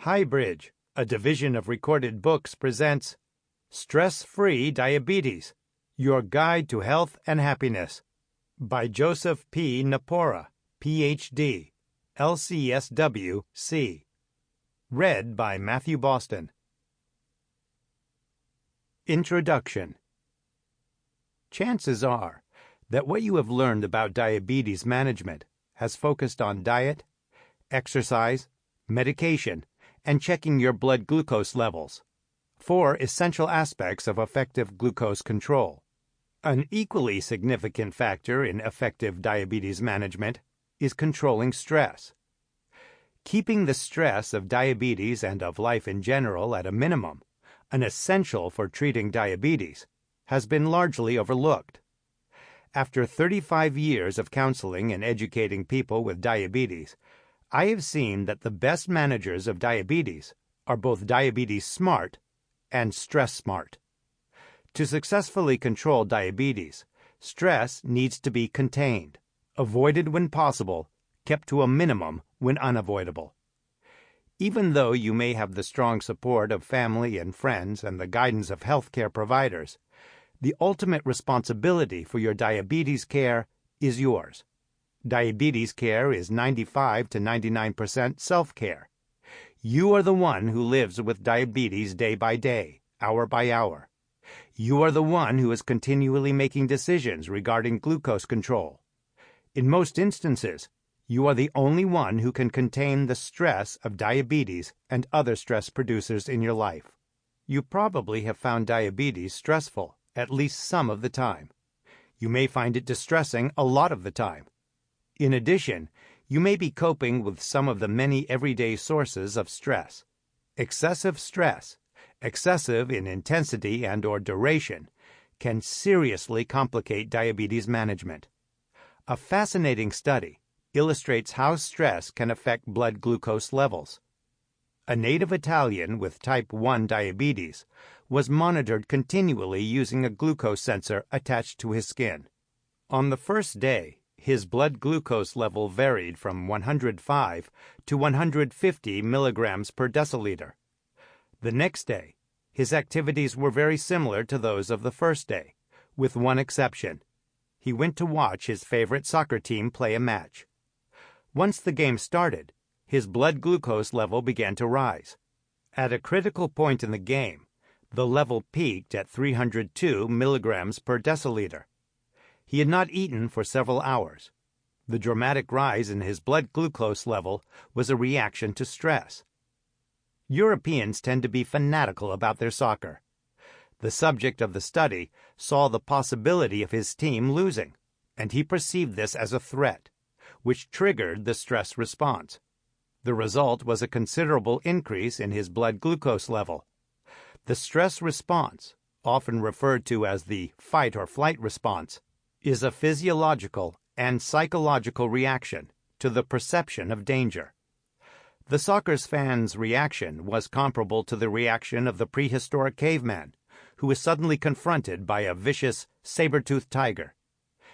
HighBridge, a division of Recorded Books, presents Stress-Free Diabetes, Your Guide to Health and Happiness by Joseph P. Napora, Ph.D., LCSW-C. Read by Matthew Boston. Introduction. Chances are that what you have learned about diabetes management has focused on diet, exercise, medication, and checking your blood glucose levels, four essential aspects of effective glucose control. An equally significant factor in effective diabetes management is controlling stress. Keeping the stress of diabetes and of life in general at a minimum, an essential for treating diabetes, has been largely overlooked. After 35 years of counseling and educating people with diabetes, I have seen that the best managers of diabetes are both diabetes smart and stress smart. To successfully control diabetes, stress needs to be contained, avoided when possible, kept to a minimum when unavoidable. Even though you may have the strong support of family and friends and the guidance of healthcare providers, the ultimate responsibility for your diabetes care is yours. Diabetes care is 95 to 99% self-care. You are the one who lives with diabetes day by day, hour by hour. You are the one who is continually making decisions regarding glucose control. In most instances, you are the only one who can contain the stress of diabetes and other stress producers in your life. You probably have found diabetes stressful at least some of the time. You may find it distressing a lot of the time. In addition, you may be coping with some of the many everyday sources of stress. Excessive stress, excessive in intensity and/or duration, can seriously complicate diabetes management. A fascinating study illustrates how stress can affect blood glucose levels. A native Italian with type 1 diabetes was monitored continually using a glucose sensor attached to his skin. On the first day, his blood glucose level varied from 105 to 150 milligrams per deciliter. The next day, his activities were very similar to those of the first day, with one exception. He went to watch his favorite soccer team play a match. Once the game started, his blood glucose level began to rise. At a critical point in the game, the level peaked at 302 milligrams per deciliter. He had not eaten for several hours. The dramatic rise in his blood glucose level was a reaction to stress. Europeans tend to be fanatical about their soccer. The subject of the study saw the possibility of his team losing, and he perceived this as a threat, which triggered the stress response. The result was a considerable increase in his blood glucose level. The stress response, often referred to as the fight or flight response, is a physiological and psychological reaction to the perception of danger. The soccer fan's reaction was comparable to the reaction of the prehistoric caveman, who is suddenly confronted by a vicious, saber-toothed tiger.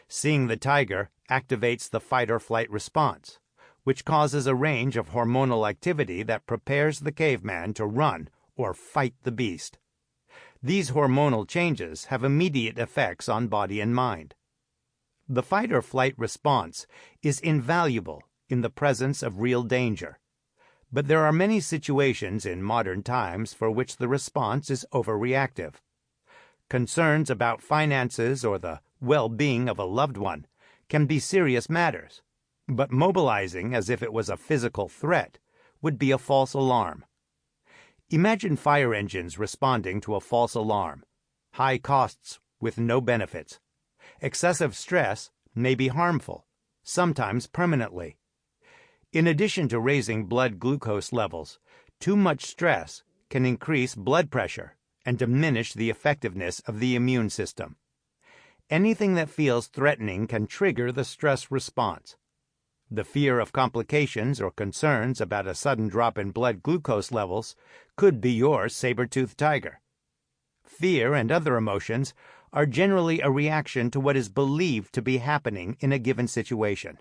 Seeing the tiger activates the fight-or-flight response, which causes a range of hormonal activity that prepares the caveman to run or fight the beast. These hormonal changes have immediate effects on body and mind. The fight-or-flight response is invaluable in the presence of real danger, but there are many situations in modern times for which the response is overreactive. Concerns about finances or the well-being of a loved one can be serious matters, but mobilizing as if it was a physical threat would be a false alarm. Imagine fire engines responding to a false alarm. High costs with no benefits. Excessive stress may be harmful, sometimes permanently. In addition to raising blood glucose levels, too much stress can increase blood pressure and diminish the effectiveness of the immune system. Anything that feels threatening can trigger the stress response. The fear of complications or concerns about a sudden drop in blood glucose levels could be your saber-toothed tiger. Fear and other emotions are generally a reaction to what is believed to be happening in a given situation.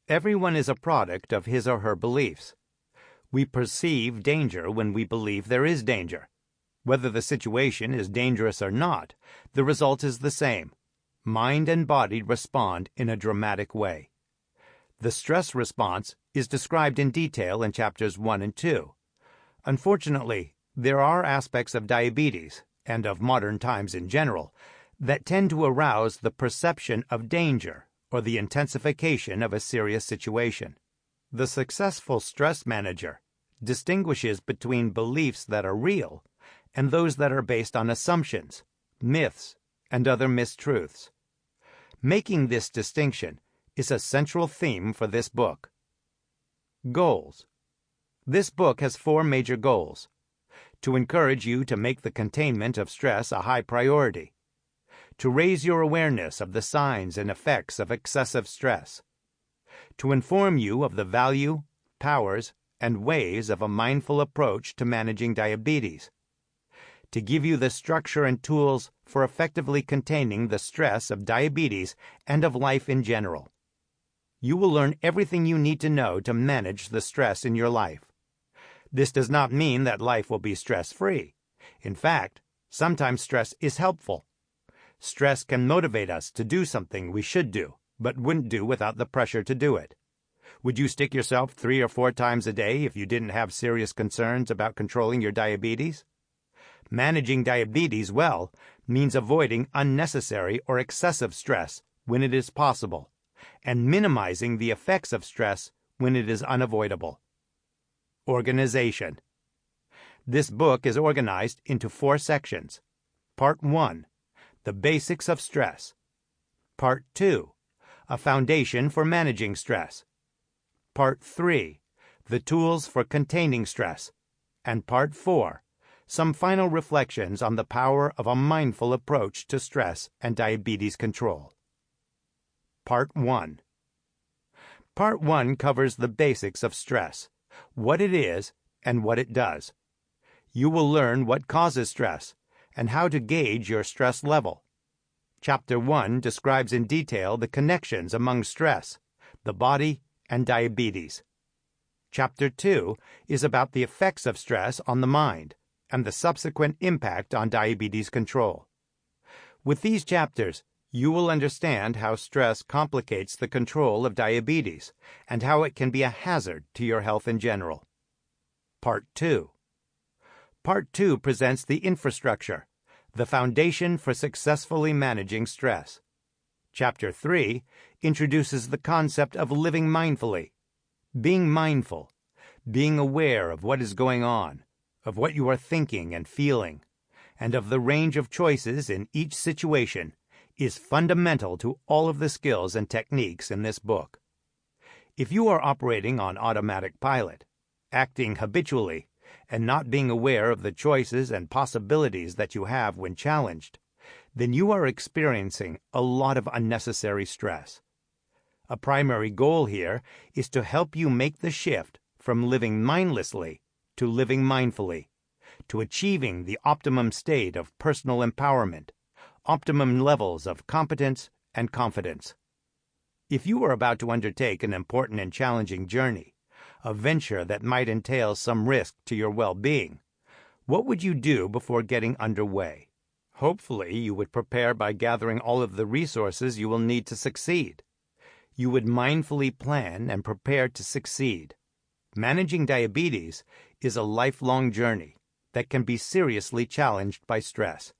Everyone is a product of his or her beliefs. We perceive danger when we believe there is danger. Whether the situation is dangerous or not, the result is the same. Mind and body respond in a dramatic way. The stress response is described in detail in chapters 1 and 2. Unfortunately, there are aspects of diabetes, and of modern times in general, that tend to arouse the perception of danger or the intensification of a serious situation. The successful stress manager distinguishes between beliefs that are real and those that are based on assumptions, myths, and other mistruths. Making this distinction is a central theme for this book. Goals. This book has 4 major goals: to encourage you to make the containment of stress a high priority, to raise your awareness of the signs and effects of excessive stress, to inform you of the value, powers, and ways of a mindful approach to managing diabetes, to give you the structure and tools for effectively containing the stress of diabetes and of life in general. You will learn everything you need to know to manage the stress in your life. This does not mean that life will be stress-free. In fact, sometimes stress is helpful. Stress can motivate us to do something we should do, but wouldn't do without the pressure to do it. Would you stick yourself 3 or 4 times a day if you didn't have serious concerns about controlling your diabetes? Managing diabetes well means avoiding unnecessary or excessive stress when it is possible, and minimizing the effects of stress when it is unavoidable. Organization. This book is organized into 4 sections. Part 1. The basics of stress. Part 2. A foundation for managing stress. Part 3. The tools for containing stress. And Part 4. Some final reflections on the power of a mindful approach to stress and diabetes control. Part 1. Part 1 covers the basics of stress, what it is and what it does. You will learn what causes stress and how to gauge your stress level. Chapter 1 describes in detail the connections among stress, the body, and diabetes. Chapter 2 is about the effects of stress on the mind and the subsequent impact on diabetes control. With these chapters, you will understand how stress complicates the control of diabetes and how it can be a hazard to your health in general. Part 2. Part 2 presents the infrastructure, the foundation for successfully managing stress. Chapter 3 introduces the concept of living mindfully, being mindful, being aware of what is going on, of what you are thinking and feeling, and of the range of choices in each situation is fundamental to all of the skills and techniques in this book. If you are operating on automatic pilot, acting habitually, and not being aware of the choices and possibilities that you have when challenged, then you are experiencing a lot of unnecessary stress. A primary goal here is to help you make the shift from living mindlessly to living mindfully, to achieving the optimum state of personal empowerment, optimum levels of competence and confidence. If you are about to undertake an important and challenging journey, a venture that might entail some risk to your well-being, what would you do before getting underway? Hopefully, you would prepare by gathering all of the resources you will need to succeed. You would mindfully plan and prepare to succeed. Managing diabetes is a lifelong journey that can be seriously challenged by stress.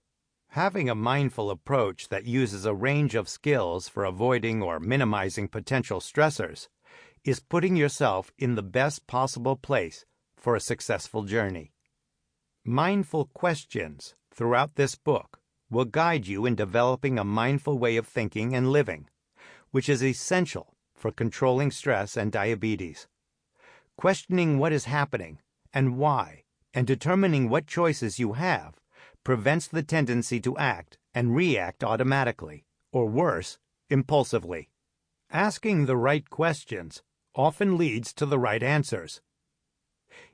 Having a mindful approach that uses a range of skills for avoiding or minimizing potential stressors is putting yourself in the best possible place for a successful journey. Mindful questions throughout this book will guide you in developing a mindful way of thinking and living, which is essential for controlling stress and diabetes. Questioning what is happening and why, and determining what choices you have, prevents the tendency to act and react automatically, or worse, impulsively. Asking the right questions often leads to the right answers.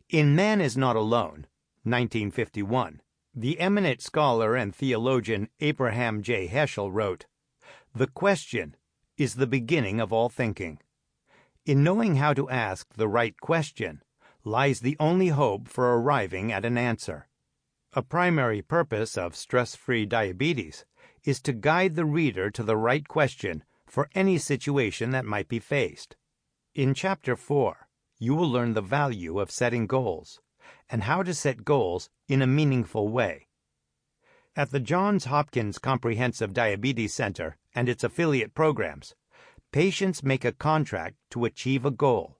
In Man is Not Alone, 1951, the eminent scholar and theologian Abraham J. Heschel wrote, "The question is the beginning of all thinking." In knowing how to ask the right question lies the only hope for arriving at an answer. A primary purpose of stress-free diabetes is to guide the reader to the right question for any situation that might be faced. In Chapter 4, you will learn the value of setting goals and how to set goals in a meaningful way. At the Johns Hopkins Comprehensive Diabetes Center and its affiliate programs, patients make a contract to achieve a goal,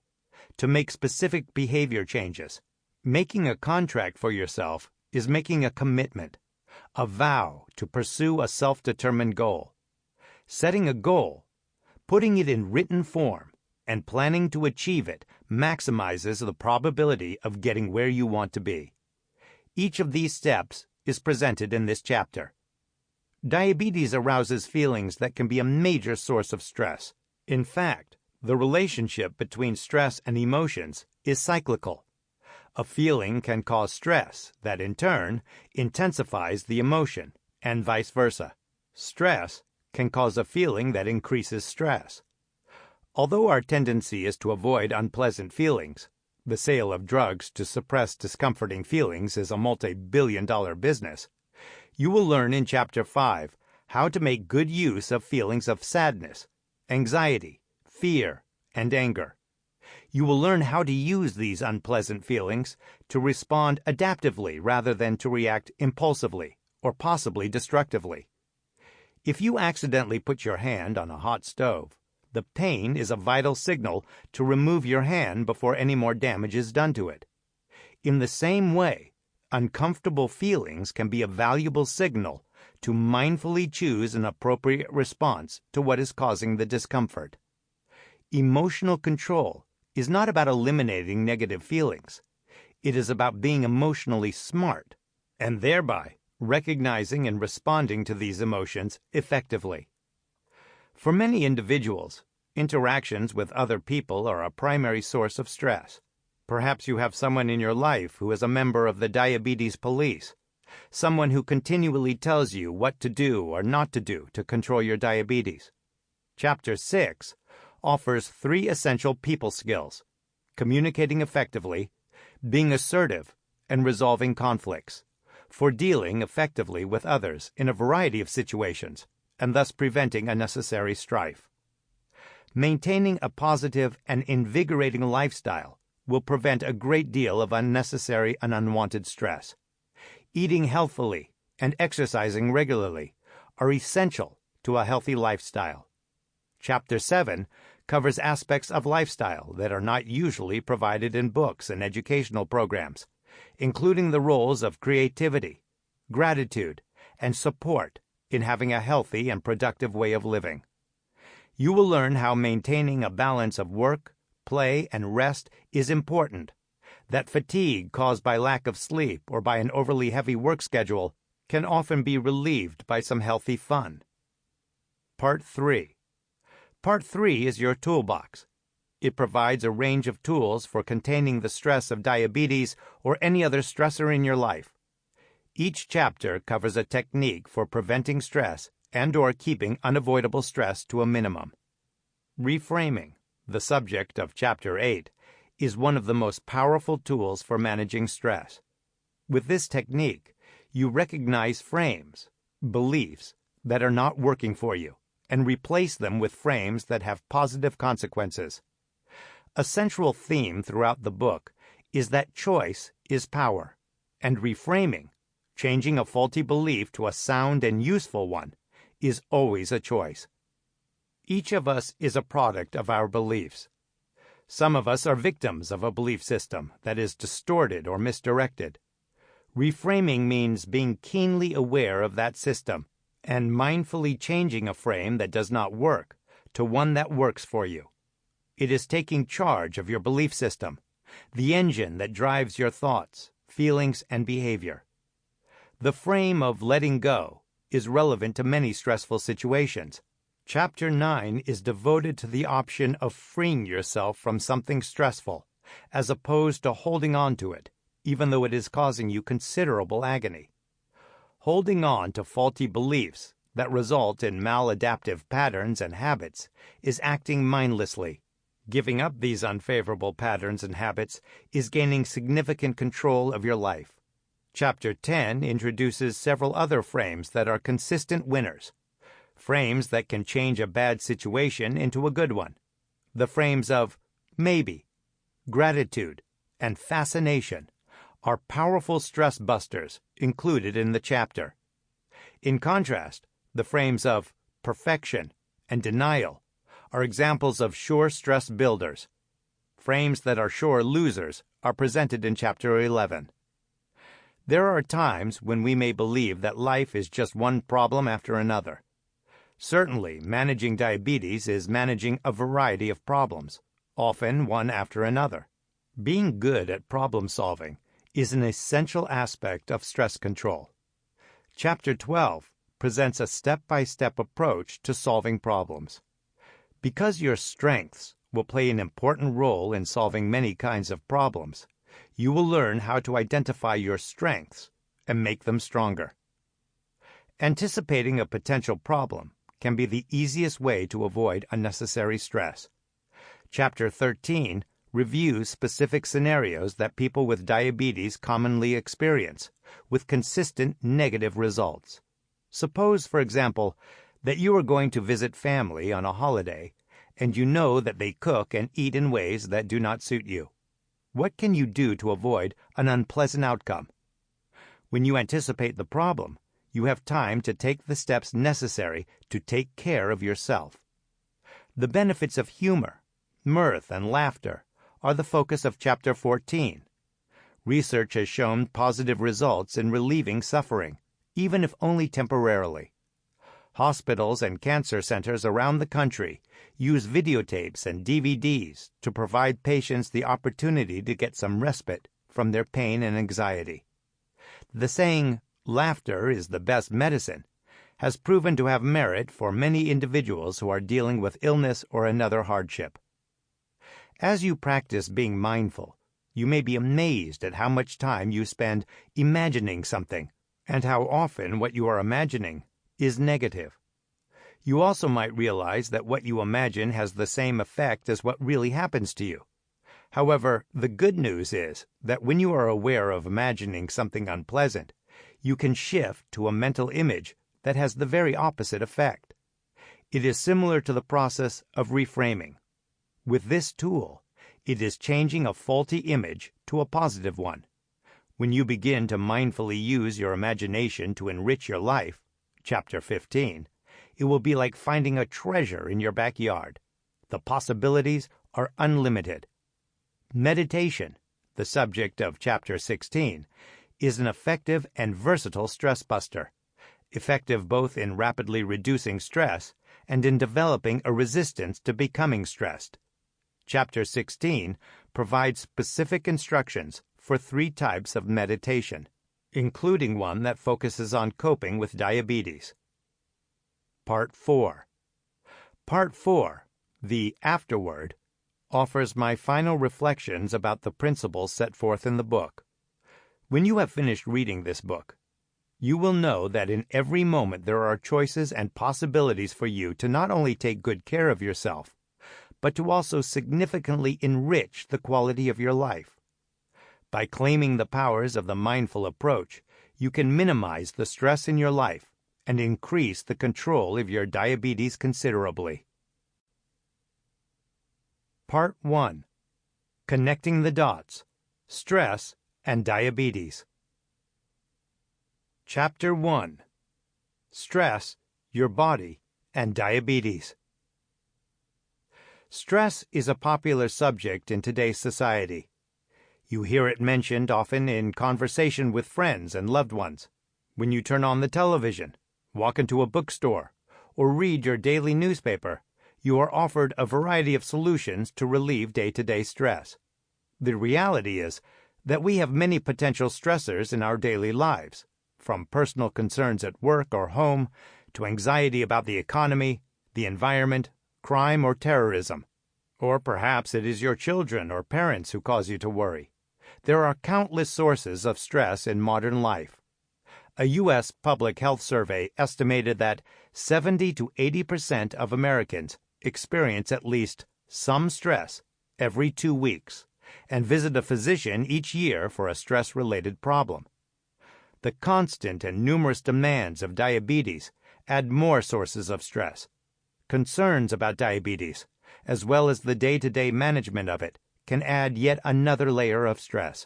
to make specific behavior changes. Making a contract for yourself is making a commitment, a vow to pursue a self-determined goal. Setting a goal, putting it in written form, and planning to achieve it maximizes the probability of getting where you want to be. Each of these steps is presented in this chapter. Diabetes arouses feelings that can be a major source of stress. In fact, the relationship between stress and emotions is cyclical. A feeling can cause stress that, in turn, intensifies the emotion, and vice versa. Stress can cause a feeling that increases stress. Although our tendency is to avoid unpleasant feelings, the sale of drugs to suppress discomforting feelings is a multi-billion-dollar business. You will learn in Chapter 5 how to make good use of feelings of sadness, anxiety, fear, and anger. You will learn how to use these unpleasant feelings to respond adaptively rather than to react impulsively or possibly destructively. If you accidentally put your hand on a hot stove, the pain is a vital signal to remove your hand before any more damage is done to it. In the same way, uncomfortable feelings can be a valuable signal to mindfully choose an appropriate response to what is causing the discomfort. Emotional control is not about eliminating negative feelings. It is about being emotionally smart and thereby recognizing and responding to these emotions effectively. For many individuals, interactions with other people are a primary source of stress. Perhaps you have someone in your life who is a member of the diabetes police, someone who continually tells you what to do or not to do to control your diabetes. Chapter 6 offers 3 essential people skills: communicating effectively, being assertive, and resolving conflicts, for dealing effectively with others in a variety of situations, and thus preventing unnecessary strife. Maintaining a positive and invigorating lifestyle will prevent a great deal of unnecessary and unwanted stress. Eating healthfully and exercising regularly are essential to a healthy lifestyle. Chapter 7 covers aspects of lifestyle that are not usually provided in books and educational programs, including the roles of creativity, gratitude, and support in having a healthy and productive way of living. You will learn how maintaining a balance of work, play, and rest is important, that fatigue caused by lack of sleep or by an overly heavy work schedule can often be relieved by some healthy fun. Part 3. Part 3 is your toolbox. It provides a range of tools for containing the stress of diabetes or any other stressor in your life. Each chapter covers a technique for preventing stress and/or keeping unavoidable stress to a minimum. Reframing, the subject of Chapter 8, is one of the most powerful tools for managing stress. With this technique, you recognize frames, beliefs, that are not working for you, and replace them with frames that have positive consequences. A central theme throughout the book is that choice is power, and reframing, changing a faulty belief to a sound and useful one, is always a choice. Each of us is a product of our beliefs. Some of us are victims of a belief system that is distorted or misdirected. Reframing means being keenly aware of that system and mindfully changing a frame that does not work to one that works for you. It is taking charge of your belief system, the engine that drives your thoughts, feelings, and behavior. The frame of letting go is relevant to many stressful situations. Chapter 9 is devoted to the option of freeing yourself from something stressful, as opposed to holding on to it, even though it is causing you considerable agony. Holding on to faulty beliefs that result in maladaptive patterns and habits is acting mindlessly. Giving up these unfavorable patterns and habits is gaining significant control of your life. Chapter 10 introduces several other frames that are consistent winners, frames that can change a bad situation into a good one. The frames of maybe, gratitude, and fascination are powerful stress busters included in the chapter. In contrast, the frames of perfection and denial are examples of sure stress builders. Frames that are sure losers are presented in Chapter 11. There are times when we may believe that life is just one problem after another. Certainly, managing diabetes is managing a variety of problems, often one after another. Being good at problem solving is an essential aspect of stress control. Chapter 12 presents a step-by-step approach to solving problems. Because your strengths will play an important role in solving many kinds of problems, you will learn how to identify your strengths and make them stronger. Anticipating a potential problem can be the easiest way to avoid unnecessary stress. Chapter 13 reviews specific scenarios that people with diabetes commonly experience, with consistent negative results. Suppose, for example, that you are going to visit family on a holiday, and you know that they cook and eat in ways that do not suit you. What can you do to avoid an unpleasant outcome? When you anticipate the problem, you have time to take the steps necessary to take care of yourself. The benefits of humor, mirth, and laughter are the focus of Chapter 14. Research has shown positive results in relieving suffering, even if only temporarily. Hospitals and cancer centers around the country use videotapes and DVDs to provide patients the opportunity to get some respite from their pain and anxiety. The saying, "Laughter is the best medicine," has proven to have merit for many individuals who are dealing with illness or another hardship. As you practice being mindful, you may be amazed at how much time you spend imagining something, and how often what you are imagining is negative. You also might realize that what you imagine has the same effect as what really happens to you. However, the good news is that when you are aware of imagining something unpleasant, you can shift to a mental image that has the very opposite effect. It is similar to the process of reframing. With this tool, it is changing a faulty image to a positive one. When you begin to mindfully use your imagination to enrich your life, Chapter 15, it will be like finding a treasure in your backyard. The possibilities are unlimited. Meditation, the subject of Chapter 16, is an effective and versatile stress buster, effective both in rapidly reducing stress and in developing a resistance to becoming stressed. Chapter 16 provides specific instructions for 3 types of meditation, including one that focuses on coping with diabetes. Part 4. Part 4, the afterword, offers my final reflections about the principles set forth in the book. When you have finished reading this book, you will know that in every moment there are choices and possibilities for you to not only take good care of yourself, but to also significantly enrich the quality of your life. By claiming the powers of the mindful approach, you can minimize the stress in your life and increase the control of your diabetes considerably. Part 1. Connecting the Dots, Stress and Diabetes. Chapter 1. Stress, Your Body, and Diabetes. Stress is a popular subject in today's society. You hear it mentioned often in conversation with friends and loved ones, when you turn on the television, walk into a bookstore, or read your daily newspaper. You are offered a variety of solutions to relieve day-to-day stress. The reality is that we have many potential stressors in our daily lives, from personal concerns at work or home to anxiety about the economy, the environment, crime, or terrorism. Or perhaps it is your children or parents who cause you to worry. There are countless sources of stress in modern life. A U.S. public health survey estimated that 70 to 80% of Americans experience at least some stress every 2 weeks and visit a physician each year for a stress-related problem. The constant and numerous demands of diabetes add more sources of stress. Concerns about diabetes, as well as the day-to-day management of it, can add yet another layer of stress.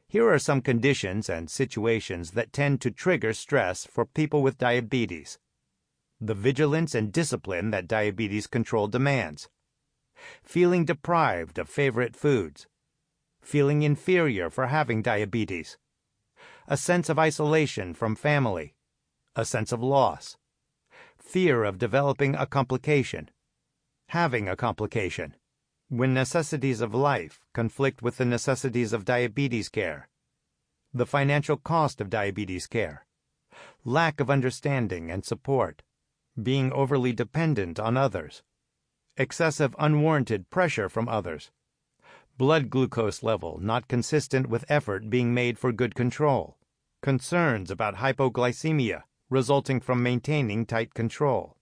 Here are some conditions and situations that tend to trigger stress for people with diabetes. The vigilance and discipline that diabetes control demands. Feeling deprived of favorite foods. Feeling inferior for having diabetes. A sense of isolation from family. A sense of loss. Fear of developing a complication. Having a complication. When necessities of life conflict with the necessities of diabetes care. The financial cost of diabetes care. Lack of understanding and support. Being overly dependent on others. Excessive unwarranted pressure from others. Blood glucose level not consistent with effort being made for good control. Concerns about hypoglycemia resulting from maintaining tight control.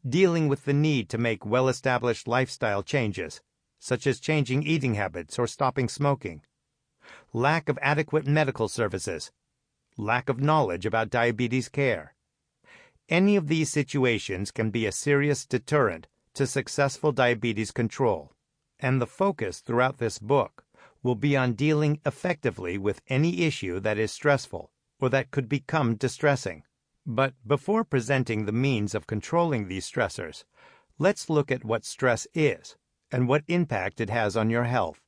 Dealing with the need to make well-established lifestyle changes, such as changing eating habits or stopping smoking. Lack of adequate medical services. Lack of knowledge about diabetes care. Any of these situations can be a serious deterrent to successful diabetes control, and the focus throughout this book will be on dealing effectively with any issue that is stressful or that could become distressing. But before presenting the means of controlling these stressors, let's look at what stress is and what impact it has on your health.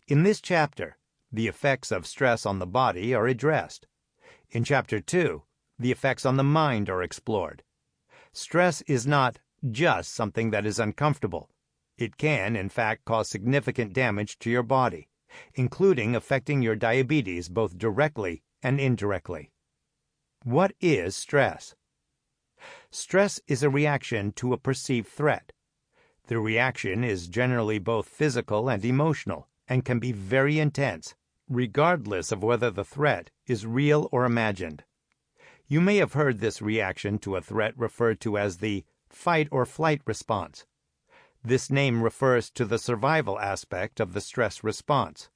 In this chapter, the effects of stress on the body are addressed. In Chapter 2, the effects on the mind are explored. Stress is not just something that is uncomfortable. It can, in fact, cause significant damage to your body, including affecting your diabetes both directly and indirectly. What is stress? Stress is a reaction to a perceived threat. The reaction is generally both physical and emotional and can be very intense, regardless of whether the threat is real or imagined. You may have heard this reaction to a threat referred to as the fight or flight response. This name refers to the survival aspect of the stress response.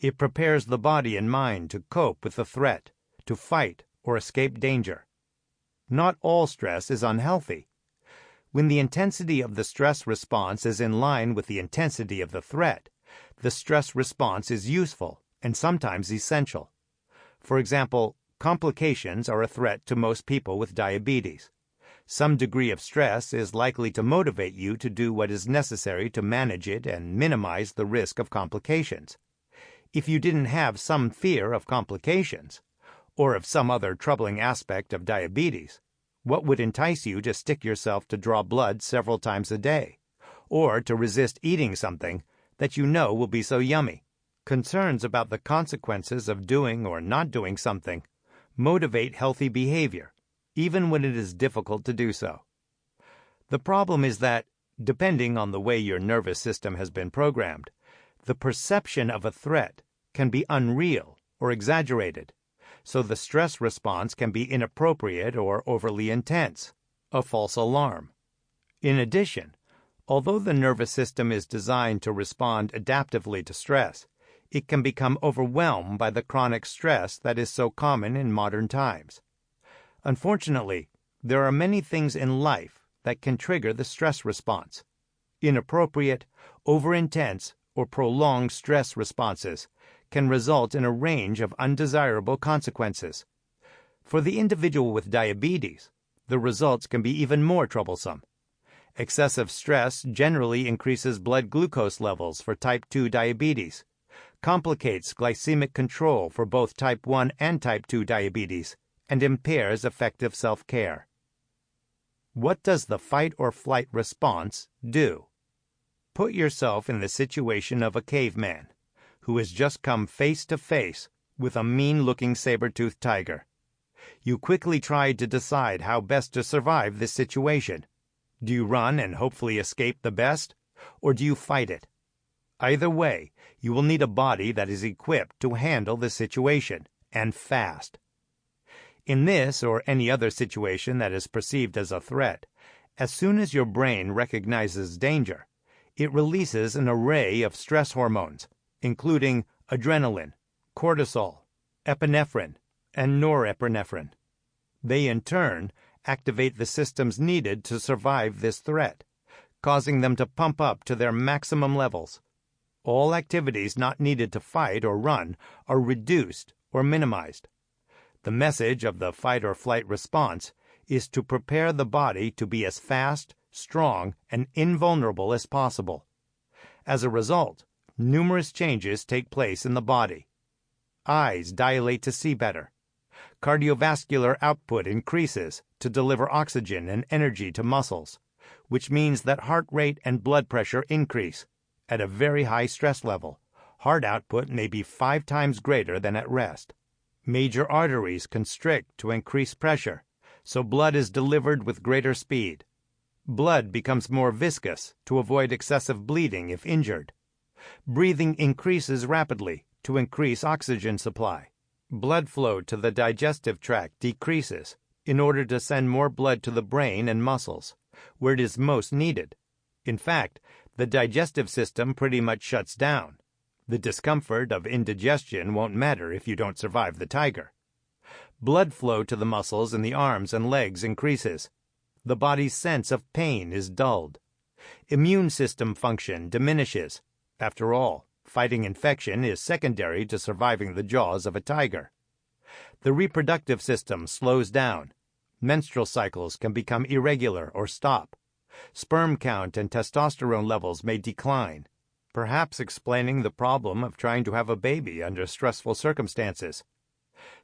It prepares the body and mind to cope with the threat, to fight or escape danger. Not all stress is unhealthy. When the intensity of the stress response is in line with the intensity of the threat, the stress response is useful and sometimes essential. For example, complications are a threat to most people with diabetes. Some degree of stress is likely to motivate you to do what is necessary to manage it and minimize the risk of complications. If you didn't have some fear of complications, or of some other troubling aspect of diabetes, what would entice you to stick yourself to draw blood several times a day, or to resist eating something that you know will be so yummy? Concerns about the consequences of doing or not doing something motivate healthy behavior, even when it is difficult to do so. The problem is that, depending on the way your nervous system has been programmed, the perception of a threat can be unreal or exaggerated, so the stress response can be inappropriate or overly intense, a false alarm. In addition, although the nervous system is designed to respond adaptively to stress, it can become overwhelmed by the chronic stress that is so common in modern times. Unfortunately, there are many things in life that can trigger the stress response. Inappropriate, over-intense, or prolonged stress responses can result in a range of undesirable consequences. For the individual with diabetes, the results can be even more troublesome. Excessive stress generally increases blood glucose levels for type 2 diabetes, complicates glycemic control for both type 1 and type 2 diabetes, and impairs effective self-care. What does the fight or flight response do? Put yourself in the situation of a caveman who has just come face to face with a mean-looking saber-toothed tiger. You quickly try to decide how best to survive this situation. Do you run and hopefully escape the best, or do you fight it? Either way, you will need a body that is equipped to handle the situation, and fast. In this or any other situation that is perceived as a threat, as soon as your brain recognizes danger, It releases an array of stress hormones, including adrenaline, cortisol, epinephrine, and norepinephrine. They, in turn, activate the systems needed to survive this threat, causing them to pump up to their maximum levels. All activities not needed to fight or run are reduced or minimized. The message of the fight or flight response is to prepare the body to be as fast, strong, and invulnerable as possible. As a result, numerous changes take place in the body. Eyes dilate to see better. Cardiovascular output increases to deliver oxygen and energy to muscles, which means that heart rate and blood pressure increase. At a very high stress level, heart output may be 5 times greater than at rest. Major arteries constrict to increase pressure, so blood is delivered with greater speed. Blood becomes more viscous to avoid excessive bleeding if injured. Breathing increases rapidly to increase oxygen supply. Blood flow to the digestive tract decreases in order to send more blood to the brain and muscles, where it is most needed. In fact, the digestive system pretty much shuts down. The discomfort of indigestion won't matter if you don't survive the tiger. Blood flow to the muscles in the arms and legs increases. The body's sense of pain is dulled. Immune system function diminishes. After all, fighting infection is secondary to surviving the jaws of a tiger. The reproductive system slows down. Menstrual cycles can become irregular or stop. Sperm count and testosterone levels may decline, perhaps explaining the problem of trying to have a baby under stressful circumstances.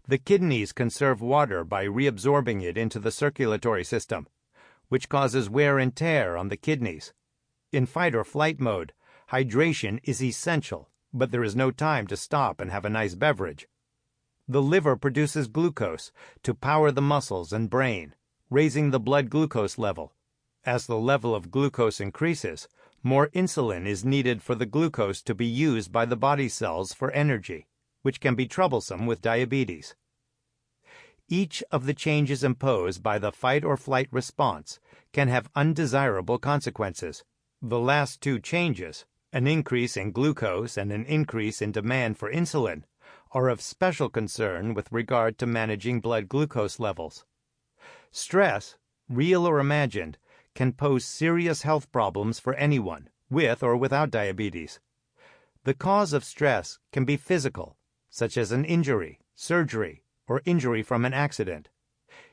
The kidneys conserve water by reabsorbing it into the circulatory system, which causes wear and tear on the kidneys. In fight or flight mode, hydration is essential, but there is no time to stop and have a nice beverage. The liver produces glucose to power the muscles and brain, raising the blood glucose level. As the level of glucose increases, more insulin is needed for the glucose to be used by the body cells for energy, which can be troublesome with diabetes. Each of the changes imposed by the fight or flight response can have undesirable consequences. The last 2 changes, an increase in glucose and an increase in demand for insulin, are of special concern with regard to managing blood glucose levels. Stress, real or imagined, can pose serious health problems for anyone, with or without diabetes. The cause of stress can be physical, such as an injury, surgery, or injury from an accident.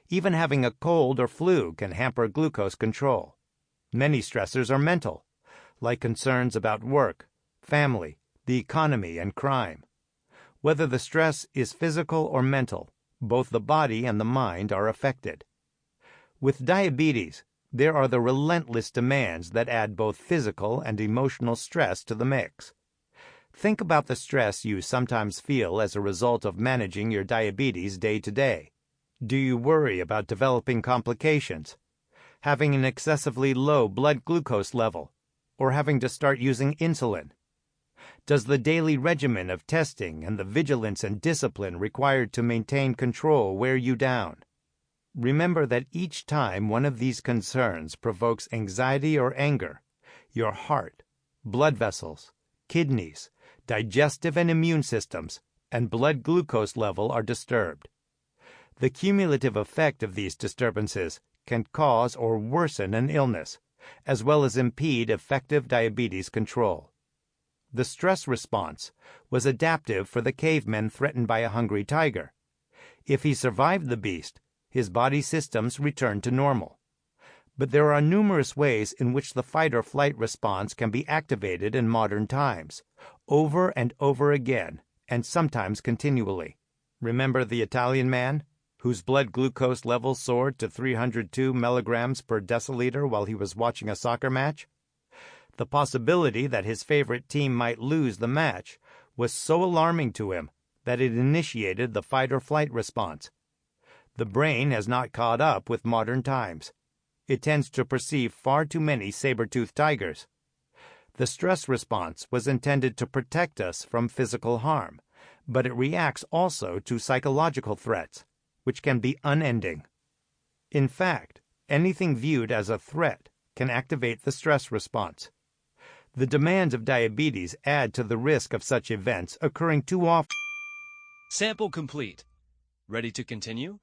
Even having a cold or flu can hamper glucose control. Many stressors are mental, like concerns about work, family, the economy, and crime. Whether the stress is physical or mental, both the body and the mind are affected. With diabetes, there are the relentless demands that add both physical and emotional stress to the mix. Think about the stress you sometimes feel as a result of managing your diabetes day to day. Do you worry about developing complications, having an excessively low blood glucose level, or having to start using insulin? Does the daily regimen of testing and the vigilance and discipline required to maintain control wear you down? Remember that each time one of these concerns provokes anxiety or anger, your heart, blood vessels, kidneys, digestive and immune systems, and blood glucose level are disturbed. The cumulative effect of these disturbances can cause or worsen an illness, as well as impede effective diabetes control. The stress response was adaptive for the cavemen threatened by a hungry tiger. If he survived the beast, his body systems returned to normal. But there are numerous ways in which the fight or flight response can be activated in modern times, over and over again, and sometimes continually. Remember the Italian man, whose blood glucose level soared to 302 milligrams per deciliter while he was watching a soccer match? The possibility that his favorite team might lose the match was so alarming to him that it initiated the fight or flight response. The brain has not caught up with modern times. It tends to perceive far too many saber-toothed tigers. The stress response was intended to protect us from physical harm, but it reacts also to psychological threats, which can be unending. In fact, anything viewed as a threat can activate the stress response. The demands of diabetes add to the risk of such events occurring too often. Sample complete. Ready to continue?